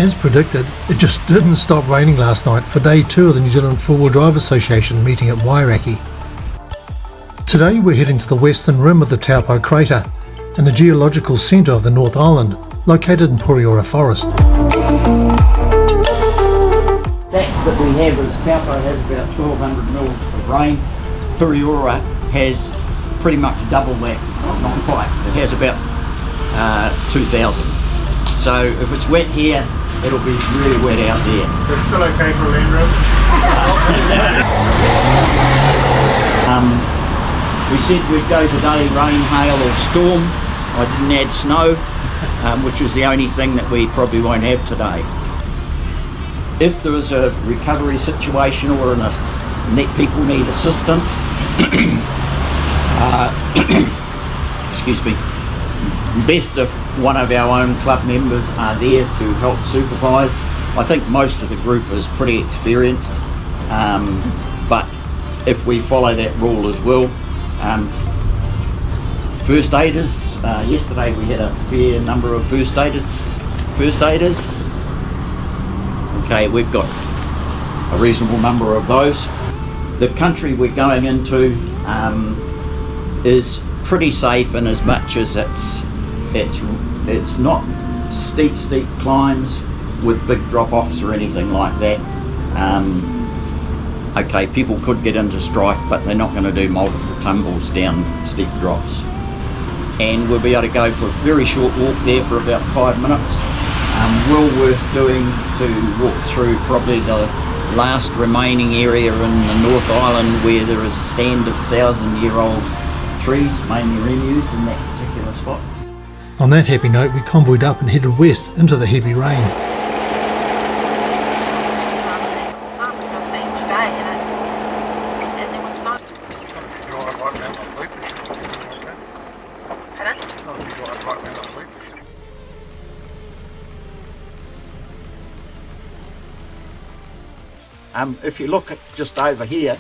As predicted, it just didn't stop raining last night for day 2 of the New Zealand Four-Wheel Drive Association meeting at Wairakei. Today we're heading to the western rim of the Taupo crater and the geological centre of the North Island, located in Pureora Forest. Facts that we have is Taupo has about 1200 mils of rain. Pureora has pretty much double that, not quite. It has about 2000. So if it's wet here, it'll be really wet out there. It's still okay for a Land-Rover? We said we'd go today rain, hail or storm. I didn't add snow, which is the only thing that we probably won't have today. If there is a recovery situation or people need assistance, excuse me, best if one of our own club members are there to help supervise. I think most of the group is pretty experienced, but if we follow that rule as well. First aiders, yesterday we had a fair number of first aiders. Okay, we've got a reasonable number of those. The country we're going into is pretty safe in as much as it's not steep climbs with big drop-offs or anything like that. Okay, people could get into strife, but they're not going to do multiple tumbles down steep drops. And we'll be able to go for a very short walk there for about 5 minutes. Well worth doing to walk through probably the last remaining area in the North Island where there is a stand of 1,000-year-old trees, mainly remus in that particular spot. On that happy note, we convoyed up and headed west into the heavy rain. If you look at just over here,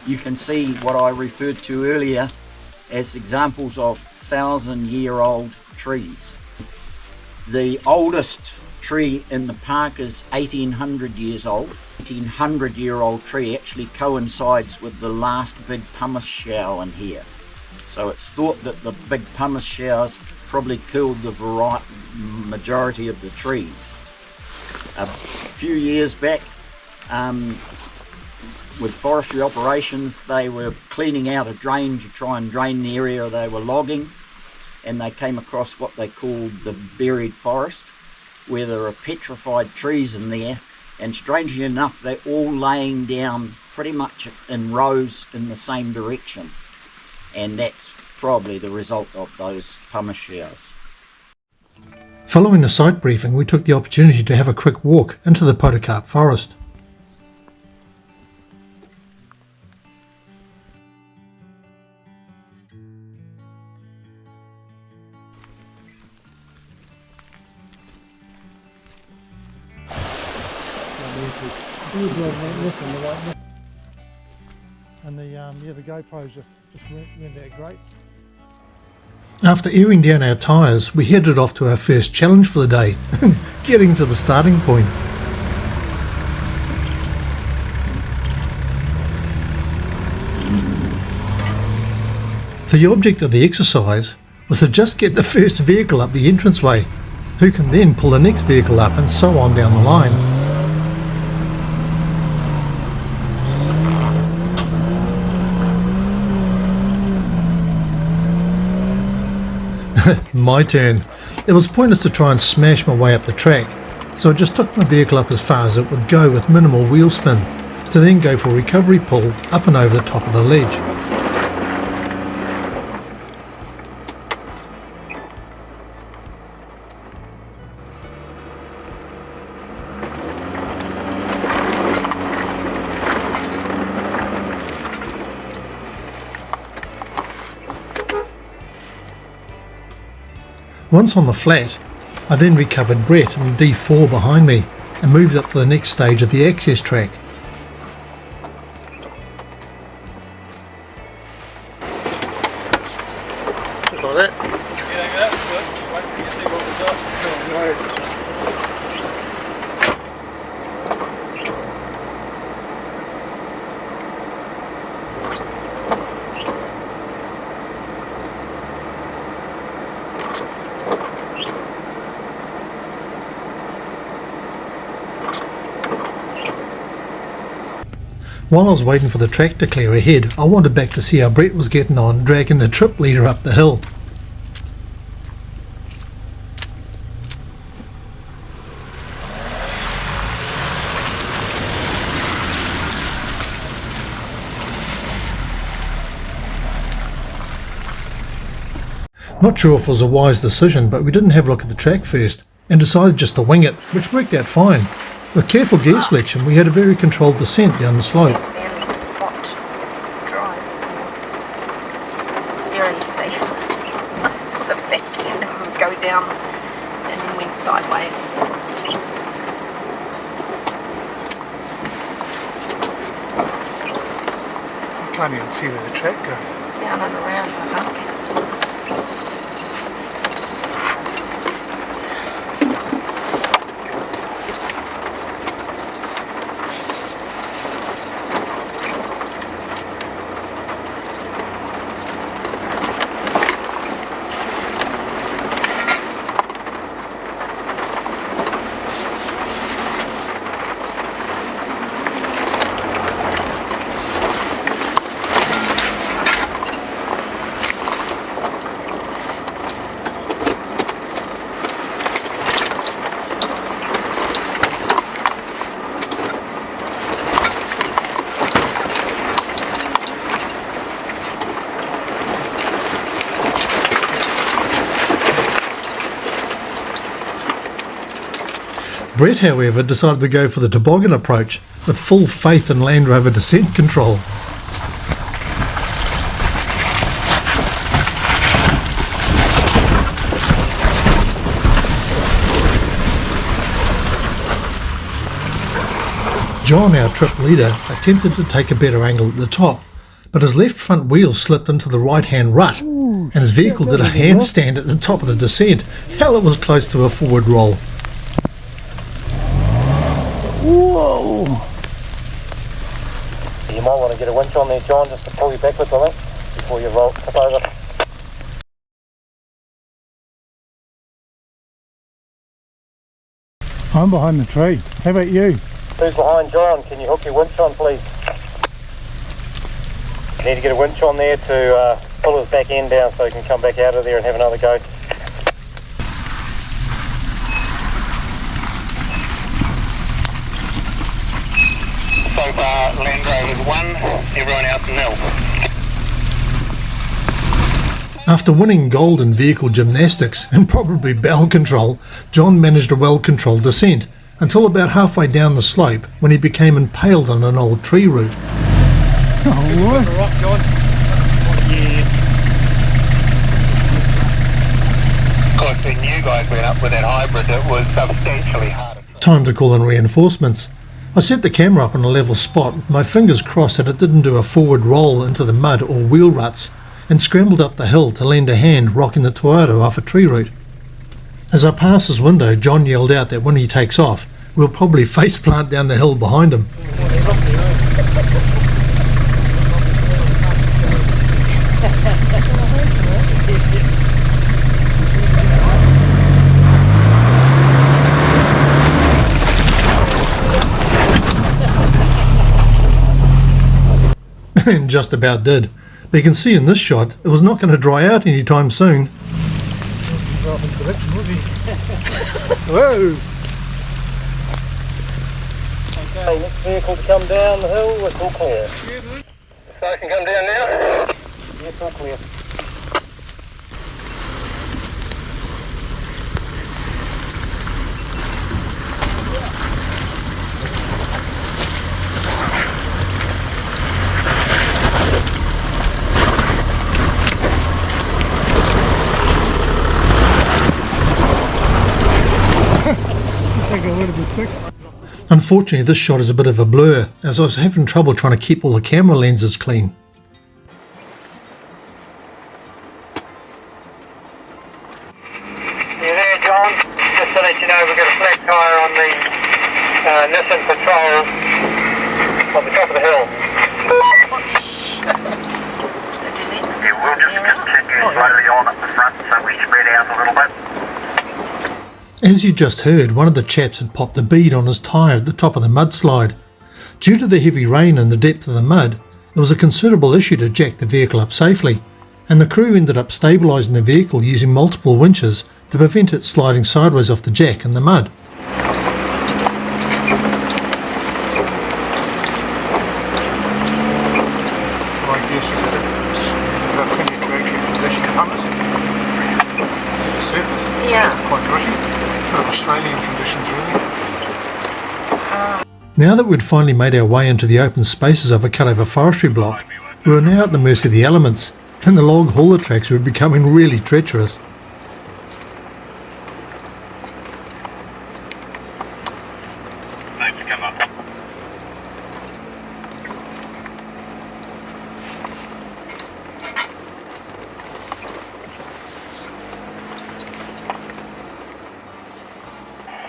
you can see what I referred to earlier as examples of 1,000-year-old trees. The oldest tree in the park is 1,800 years old. 1,800-year-old tree actually coincides with the last big pumice shower in here. So it's thought that the big pumice showers probably killed the majority of the trees. A few years back, with forestry operations, they were cleaning out a drain to try and drain the area they were logging, and they came across what they called the buried forest, where there are petrified trees in there, and strangely enough they're all laying down pretty much in rows in the same direction, and that's probably the result of those pumice showers. Following the site briefing, we took the opportunity to have a quick walk into the Pureora Forest. And the GoPros just weren't that great. After airing down our tyres, we headed off to our first challenge for the day, getting to the starting point. The object of the exercise was to just get the first vehicle up the entranceway, who can then pull the next vehicle up and so on down the line. My turn. It was pointless to try and smash my way up the track, so I just took my vehicle up as far as it would go with minimal wheel spin, to then go for a recovery pull up and over the top of the ledge. Once on the flat, I then recovered Brett and D4 behind me and moved up to the next stage of the access track. Just like that. Yeah, like that. Wait for you to see what we've got. While I was waiting for the track to clear ahead, I wandered back to see how Brett was getting on dragging the trip leader up the hill. Not sure if it was a wise decision, but we didn't have a look at the track first and decided just to wing it, which worked out fine. With careful gear selection, we had a very controlled descent down the slope. Very steep. Sort of back in and go down and then went sideways. You can't even see where the track goes. Down and around, I think. Brett, however, decided to go for the toboggan approach, with full faith in Land-Rover descent control. John, our trip leader, attempted to take a better angle at the top, but his left front wheel slipped into the right-hand rut, and his vehicle did a handstand at the top of the descent. Hell, it was close to a forward roll. Whoa! You might want to get a winch on there, John, just to pull you backwards, I think, before you roll tip over. I'm behind the tree. How about you? Who's behind John? Can you hook your winch on, please? You need to get a winch on there to pull his back end down so he can come back out of there and have another go. So far, Land Rover's 1, everyone else 0. After winning gold in vehicle gymnastics and probably bell control, John managed a well-controlled descent until about halfway down the slope when he became impaled on an old tree root. Oh, what? Rock, John. Yeah. Of course, when you guys went up with that hybrid, it was substantially harder. Time to call in reinforcements. I set the camera up on a level spot with my fingers crossed that it didn't do a forward roll into the mud or wheel ruts, and scrambled up the hill to lend a hand rocking the Taupo off a tree root. As I passed his window, John yelled out that when he takes off, we'll probably faceplant down the hill behind him. And just about did. But you can see in this shot, it was not going to dry out anytime soon. Whoa! Okay, next vehicle to come down the hill, it's all clear. So I can come down now? Yes, all clear. Unfortunately, this shot is a bit of a blur, as I was having trouble trying to keep all the camera lenses clean. You there, John? Just to let you know, we've got a flat tyre on the Nissan Patrol on the top of the hill. Yeah, we'll just continue slowly on at the front so we spread out a little bit. As you just heard, one of the chaps had popped a bead on his tyre at the top of the mudslide. Due to the heavy rain and the depth of the mud, it was a considerable issue to jack the vehicle up safely, and the crew ended up stabilising the vehicle using multiple winches to prevent it sliding sideways off the jack in the mud. My guess is that it's got plenty of traction position on this. It's at the surface. Yeah. It's quite gritty. Sort of Australian conditions really. Now that we'd finally made our way into the open spaces of a cut-over forestry block, we were now at the mercy of the elements, and the log hauler tracks were becoming really treacherous. Thanks, come up.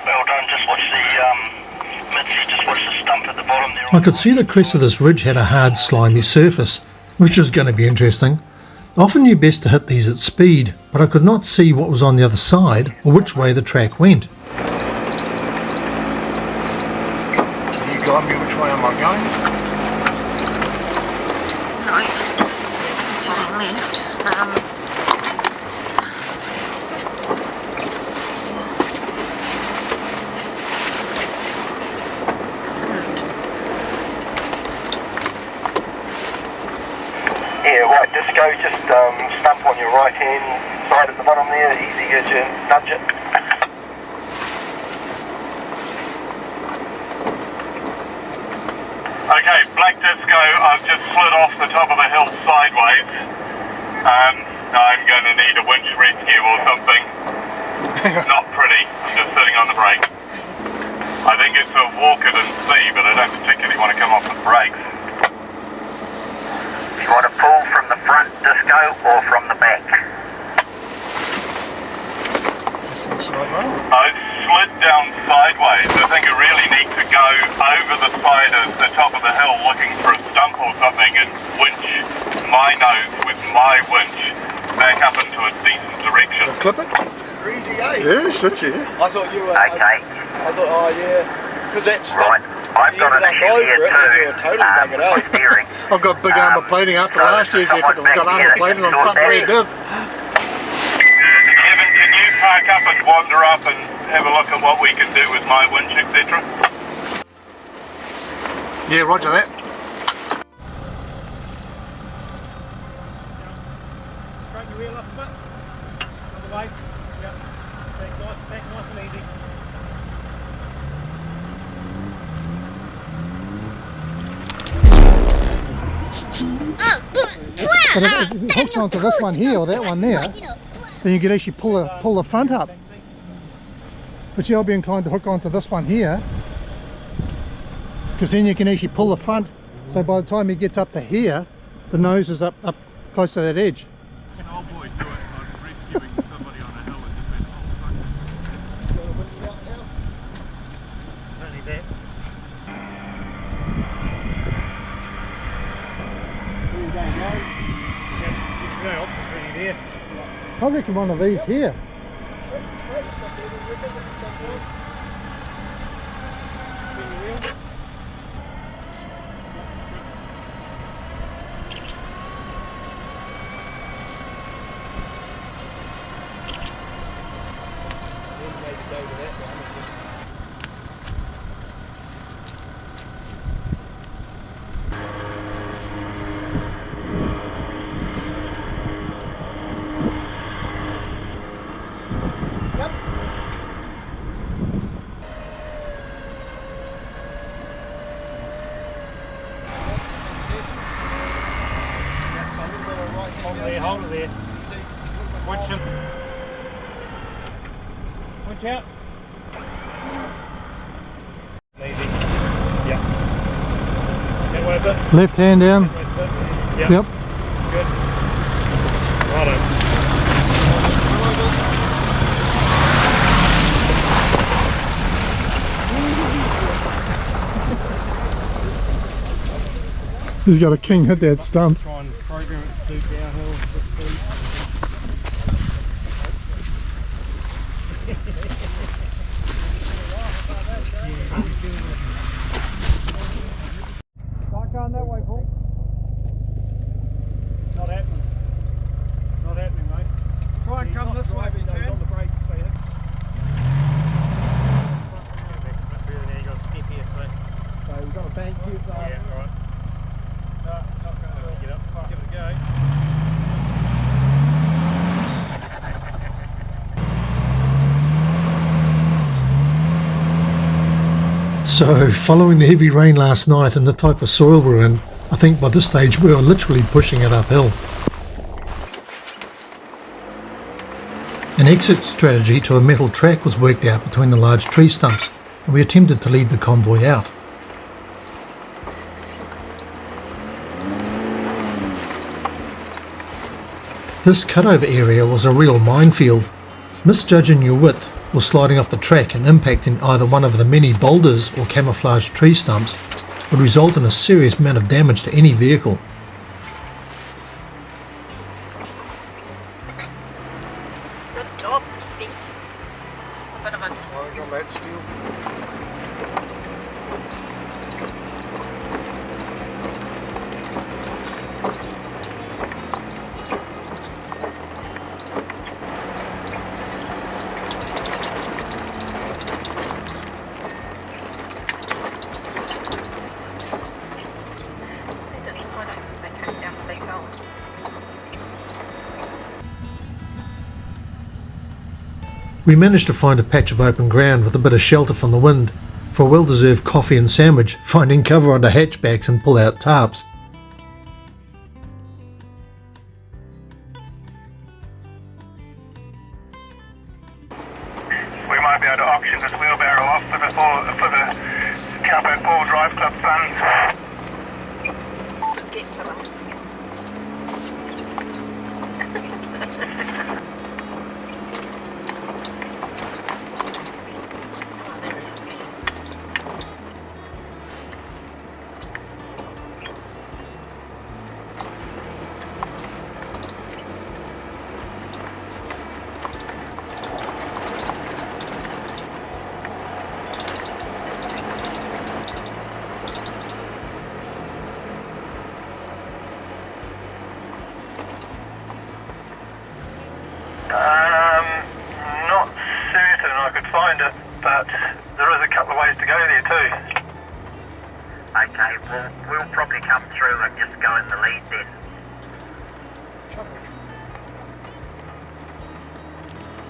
Well done, just watch the just watch the stump at the bottom there. I could see the crest of this ridge had a hard, slimy surface, which was going to be interesting. I often knew best to hit these at speed, but I could not see what was on the other side or which way the track went. Can you guide me which way am I going? No, turning left. Yeah, right, disco, just stump on your right hand side at the bottom there, easy as you nudge it. Okay, black disco, I've just slid off the top of the hill sideways. I'm going to need a winch rescue or something. Not pretty, I'm just sitting on the brake. I think it's a walk it and see, but I don't particularly want to come off the brakes. You want to pull from the front, disco, or from the back? I slid down sideways. I think I really need to go over the side of the top of the hill looking for a stump or something and winch my nose with my winch back up into a decent direction. Clip it? Easy, eh? Yeah, shit, yeah. I thought you were. Okay. I thought, oh yeah. Because that stuff. Right, I've got an issue here too. My steering. I've got big armour plating after last year's effort. I've got armour plating on front rear div. Evan, can you park up and wander up and have a look at what we can do with my winch, etc.? Yeah, roger that. Straighten your wheel up a bit. Other way. Yep. Back nice and easy. But if it hooks onto this one here or that one there, then you could actually pull the front up. But yeah, I'll be inclined to hook onto this one here, because then you can actually pull the front, so by the time he gets up to here, the nose is up close to that edge. An old boy do it, like rescuing somebody on a hill and just went, oh fuck. Only that. Where you going, guys? Yep, no options really there. I reckon one of these here. Hold it there. Watch it. Watch out. Easy. Yep. That worth it? Left hand down. Yep. Yep. Good. Righto. He's got a king hit that stump. Try and program it to do downhill with speed. going that way, Paul? Not happening. Not happening, mate. Try and come this way if you can. On the brakes, so yeah. You got a step here, so. So we've got a bank here. Yeah, alright. No, not going to Get up, give it a go. So, following the heavy rain last night and the type of soil we're in, I think by this stage we are literally pushing it uphill. An exit strategy to a metal track was worked out between the large tree stumps, and we attempted to lead the convoy out. This cutover area was a real minefield. Misjudging your width or sliding off the track and impacting either one of the many boulders or camouflaged tree stumps would result in a serious amount of damage to any vehicle. Good job, Pete. It's a bit of a... Oh, we got that steel. They didn't, I don't think they came down the big hill. We managed to find a patch of open ground with a bit of shelter from the wind for a well-deserved coffee and sandwich, finding cover under hatchbacks and pull-out tarps. We might be able to auction this wheelbarrow off for the Taupō Drive Club funds. So get to them. Oh, there it is. Not certain I could find it, but there is a couple of ways to go there too. Okay, well, we'll probably come through and just go in the lead then. Coverage.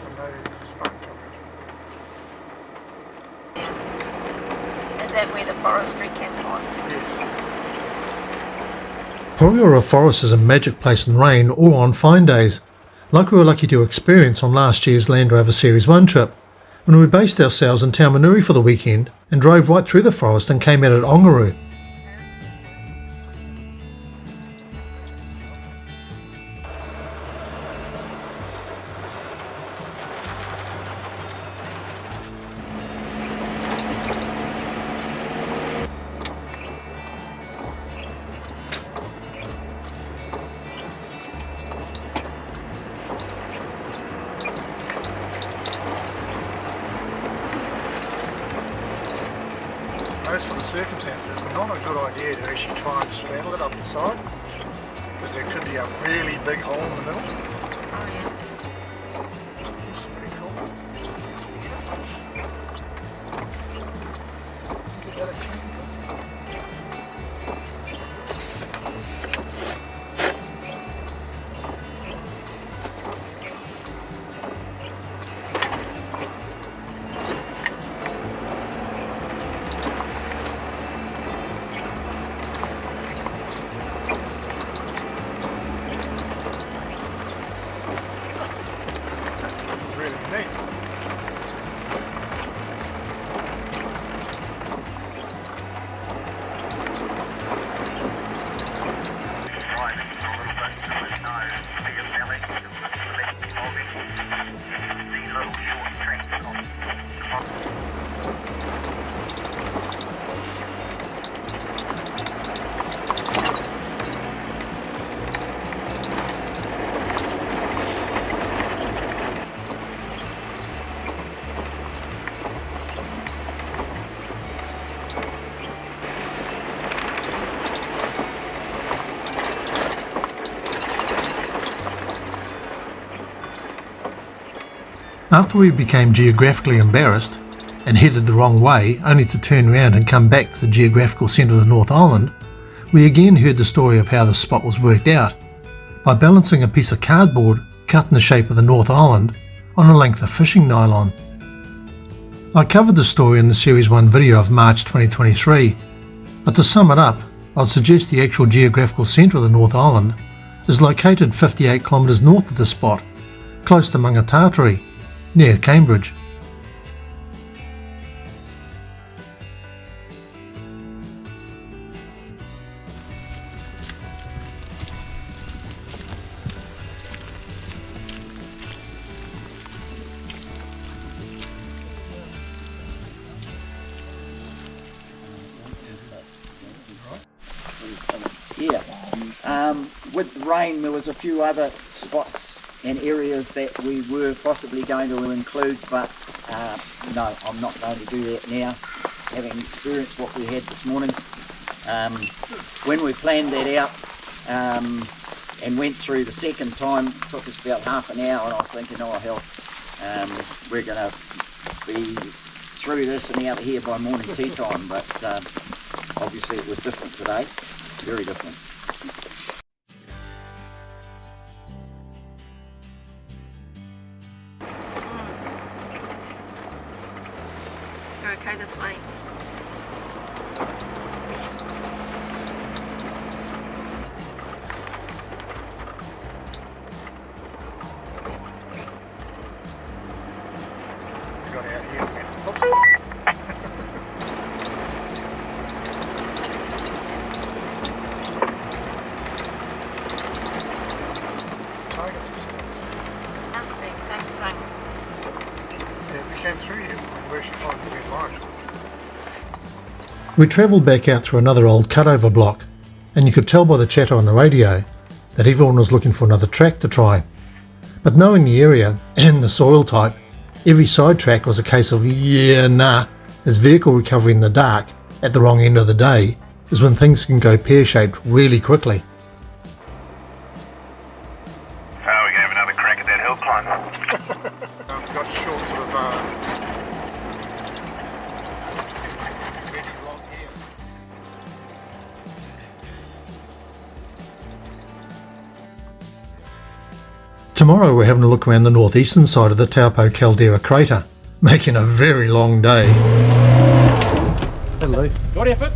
And no spark coverage. Is that where the forestry camp was? Yes. Pureora Forest is a magic place in rain or on fine days, like we were lucky to experience on last year's Land-Rover Series 1 trip, when we based ourselves in Taumānui for the weekend and drove right through the forest and came out at Ongaru. Those sort of circumstances, not a good idea to actually try and straddle it up the side, because there could be a really big hole in the middle. Oh, yeah. This is pretty cool. Get that action. After we became geographically embarrassed and headed the wrong way, only to turn around and come back to the geographical centre of the North Island, we again heard the story of how the spot was worked out, by balancing a piece of cardboard cut in the shape of the North Island on a length of fishing nylon. I covered the story in the Series 1 video of March 2023, but to sum it up, I'd suggest the actual geographical centre of the North Island is located 58 kilometres north of the spot, close to Mangatātari, near Cambridge. Yeah, with the rain there was a few other spots and areas that we were possibly going to include, but no, I'm not going to do that now, having experienced what we had this morning. When we planned that out and went through the second time, it took us about half an hour, and I was thinking, oh hell, we're going to be through this and out of here by morning tea time, but obviously it was different today. Very different. You're okay this way. We got out here again. Oops. Must be same thing. Yeah, we came through here and we actually found the red line. We travelled back out through another old cutover block, and you could tell by the chatter on the radio that everyone was looking for another track to try. But knowing the area and the soil type, every side track was a case of yeah, nah, as vehicle recovery in the dark at the wrong end of the day is when things can go pear-shaped really quickly. So we're going to have another crack at that hill climb. We've got short sort of really long hair. Tomorrow we're having a look around the northeastern side of the Taupo caldera crater, making a very long day. Hello. Got your foot?